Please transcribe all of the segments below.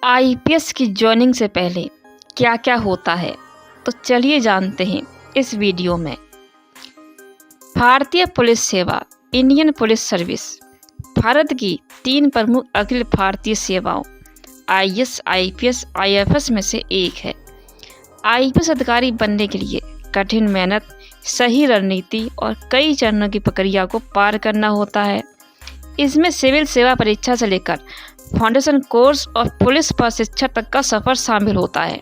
IPS की joining से पहले क्या क्या होता है, तो चलिए जानते हैं इस वीडियो में। भारतीय पुलिस सेवा, इंडियन पुलिस सर्विस भारत की 3 प्रमुख अखिल भारतीय सेवाओं आईएएस, आईपीएस, आईएफएस में से एक है। आईपीएस अधिकारी बनने के लिए कठिन मेहनत, सही रणनीति और कई चरणों की प्रक्रिया को पार करना होता है। इसमें सिविल सेवा परीक्षा से लेकर फाउंडेशन कोर्स और पुलिस प्रशिक्षण तक का सफर शामिल होता है।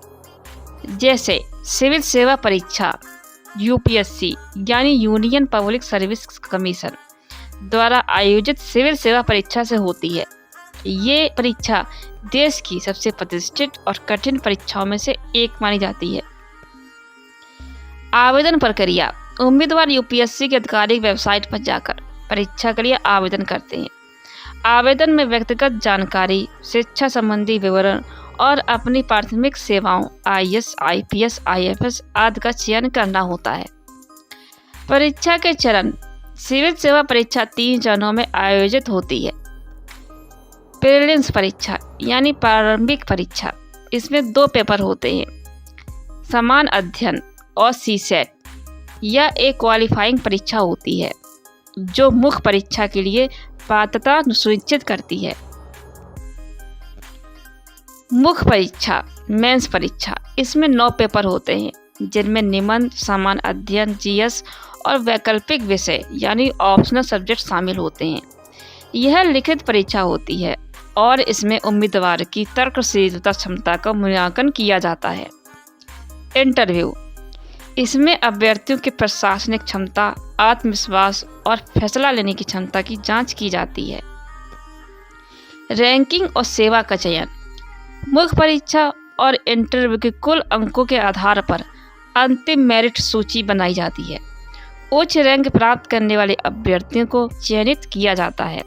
जैसे सिविल सेवा परीक्षा यूपीएससी यानी यूनियन पब्लिक सर्विस कमीशन द्वारा आयोजित सिविल सेवा परीक्षा से होती है। ये परीक्षा देश की सबसे प्रतिष्ठित और कठिन परीक्षाओं में से एक मानी जाती है। आवेदन प्रक्रिया: उम्मीदवार यूपीएससी की आधिकारिक वेबसाइट पर जाकर परीक्षा के लिए आवेदन करते हैं। आवेदन में व्यक्तिगत जानकारी, शिक्षा संबंधी विवरण और अपनी प्राथमिक सेवाओं आईएएस, आईपीएस, आईएफएस आदि का चयन करना होता है। परीक्षा के चरण: सिविल सेवा परीक्षा 3 चरणों में आयोजित होती है। प्रीलिम्स परीक्षा यानी प्रारंभिक परीक्षा, इसमें 2 पेपर होते हैं, समान अध्ययन और सीसेट। यह एक क्वालिफाइंग परीक्षा होती है जो मुख्य परीक्षा के लिए पात्रता सुनिश्चित करती है। मुख्य परीक्षा मेंस परीक्षा, इसमें 9 पेपर होते हैं जिनमें निबंध, समान अध्ययन, जीएस और वैकल्पिक विषय यानी ऑप्शनल सब्जेक्ट शामिल होते हैं। यह लिखित परीक्षा होती है और इसमें उम्मीदवार की तर्कशीलता क्षमता का मूल्यांकन किया जाता है। इंटरव्यू: इसमें अभ्यर्थियों की प्रशासनिक क्षमता, आत्मविश्वास और फैसला लेने की क्षमता की जांच की जाती है। रैंकिंग और सेवा का चयन: मुख्य परीक्षा और इंटरव्यू के कुल अंकों के आधार पर अंतिम मेरिट सूची बनाई जाती है। उच्च रैंक प्राप्त करने वाले अभ्यर्थियों को चयनित किया जाता है।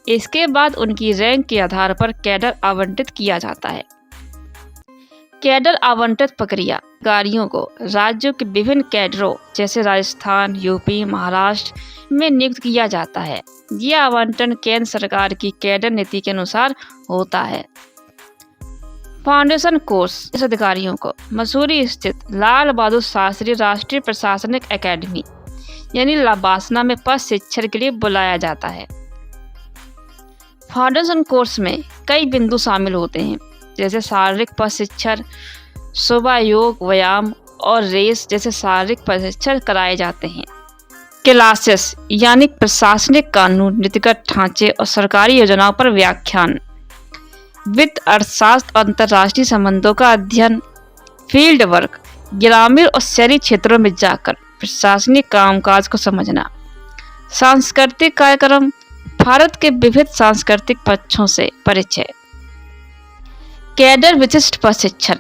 इसके बाद उनकी रैंक के आधार पर कैडर आवंटित किया जाता है। कैडर आवंटित प्रक्रिया: अधिकारियों को राज्यों के विभिन्न कैडरों जैसे राजस्थान, यूपी, महाराष्ट्र में नियुक्त किया जाता है। यह आवंटन केंद्र सरकार की कैडर नीति के अनुसार होता है। फाउंडेशन कोर्स: इस अधिकारियों को मसूरी स्थित लाल बहादुर शास्त्री राष्ट्रीय प्रशासनिक अकेडमी यानी लबासना में प्रशिक्षण के लिए बुलाया जाता है। फाउंडेशन कोर्स में कई बिंदु शामिल होते हैं जैसे शारीरिक प्रशिक्षण, सुबह योग, व्यायाम और रेस जैसे शारीरिक प्रशिक्षण कराए जाते हैं। क्लासेस यानी प्रशासनिक कानून, नीतिगत ढांचे और सरकारी योजनाओं पर व्याख्यान। वित्त, अर्थशास्त्र और अंतर्राष्ट्रीय संबंधों का अध्ययन। फील्ड वर्क: ग्रामीण और शहरी क्षेत्रों में जाकर प्रशासनिक कामकाज को समझना। सांस्कृतिक कार्यक्रम: भारत के विविध सांस्कृतिक पक्षों से परिचय। कैडर विशिष्ट प्रशिक्षण: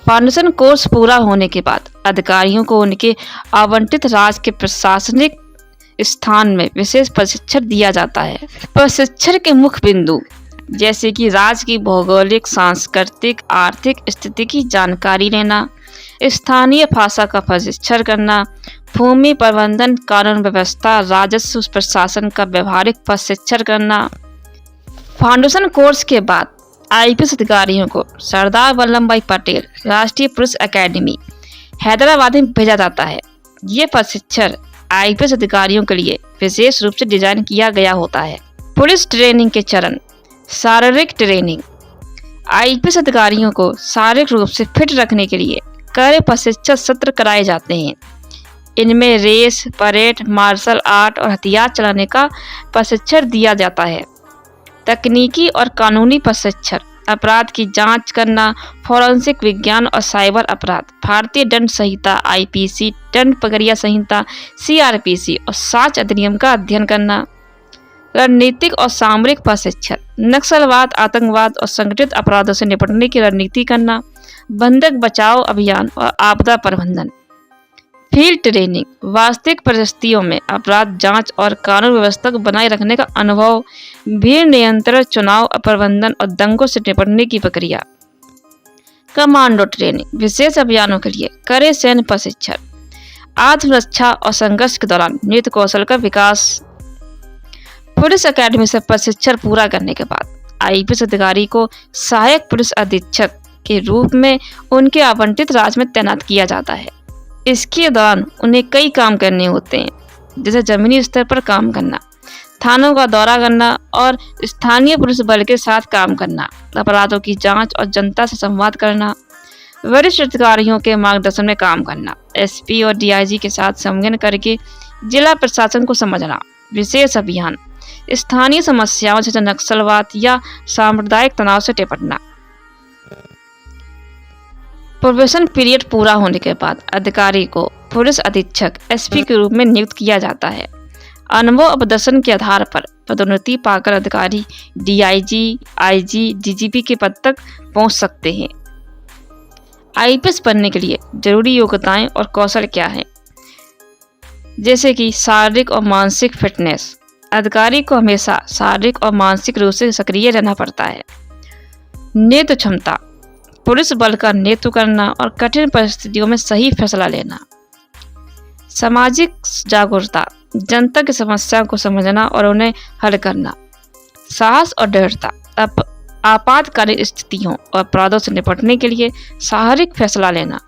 फाउंडेशन कोर्स पूरा होने के बाद अधिकारियों को उनके आवंटित राज्य के प्रशासनिक स्थान में विशेष प्रशिक्षण दिया जाता है। प्रशिक्षण के मुख्य बिंदु जैसे कि राज्य की भौगोलिक, सांस्कृतिक, आर्थिक स्थिति की जानकारी लेना, स्थानीय भाषा का प्रशिक्षण करना, भूमि प्रबंधन, कानून व्यवस्था, राजस्व प्रशासन का व्यवहारिक प्रशिक्षण करना। फाउंडेशन कोर्स के बाद आईपीएस अधिकारियों को सरदार वल्लभ भाई पटेल राष्ट्रीय पुलिस अकेडमी हैदराबाद में भेजा जाता है। ये प्रशिक्षण आईपीएस अधिकारियों के लिए विशेष रूप से डिजाइन किया गया होता है। पुलिस ट्रेनिंग के चरण: शारीरिक ट्रेनिंग: आईपीएस अधिकारियों को शारीरिक रूप से फिट रखने के लिए कड़े प्रशिक्षण सत्र कराए जाते हैं। इनमें रेस, परेड, मार्शल आर्ट और हथियार चलाने का प्रशिक्षण दिया जाता है। तकनीकी और कानूनी प्रशिक्षण: अपराध की जांच करना, फोरेंसिक विज्ञान और साइबर अपराध, भारतीय दंड संहिता आईपीसी, दंड प्रक्रिया संहिता सीआरपीसी और साक्ष्य अधिनियम का अध्ययन करना। रणनीतिक और सामरिक प्रशिक्षण: नक्सलवाद, आतंकवाद और संगठित अपराधों से निपटने की रणनीति करना, बंधक बचाव अभियान और आपदा प्रबंधन। फील्ड ट्रेनिंग: वास्तविक परिस्थितियों में अपराध जांच और कानून व्यवस्था को बनाए रखने का अनुभव, भीड़ नियंत्रण, चुनाव प्रबंधन और दंगों से निपटने की प्रक्रिया। कमांडो ट्रेनिंग: विशेष अभियानों के लिए कड़े सैन्य प्रशिक्षण, आत्मरक्षा और संघर्ष के दौरान युद्ध कौशल का विकास। पुलिस अकेडमी से प्रशिक्षण पूरा करने के बाद आईपीएस अधिकारी को सहायक पुलिस अधीक्षक के रूप में उनके आवंटित राज्य में तैनात किया जाता है। इसके दौरान उन्हें कई काम करने होते हैं, जैसे जमीनी स्तर पर काम करना, थानों का दौरा करना और स्थानीय पुलिस बल के साथ काम करना, अपराधों की जांच और जनता से संवाद करना, वरिष्ठ अधिकारियों के मार्गदर्शन में काम करना, एसपी और डीआईजी के साथ संगठन करके जिला प्रशासन को समझना, विशेष अभियान, स्थानीय समस्याओं जैसे नक्सलवाद या सांप्रदायिक तनाव से निपटना। प्रोबेशन पीरियड पूरा होने के बाद अधिकारी को पुलिस अधीक्षक एसपी के रूप में नियुक्त किया जाता है। अनुभव और प्रदर्शन के आधार पर पदोन्नति पाकर अधिकारी डीआईजी, आईजी, डीजीपी के पद तक पहुंच सकते हैं। आईपीएस बनने के लिए जरूरी योग्यताएं और कौशल क्या हैं? जैसे कि शारीरिक और मानसिक फिटनेस। अधिकारी को हमेशा शारीरिक और मानसिक रूप से सक्रिय रहना पड़ता है। नेतृत्व क्षमता, पुलिस बल का नेतृत्व करना और कठिन परिस्थितियों में सही फैसला लेना। सामाजिक जागरूकता, जनता की समस्याओं को समझना और उन्हें हल करना। साहस और दृढ़ता, आपातकालीन स्थितियों और अपराधों से निपटने के लिए साहसिक फैसला लेना।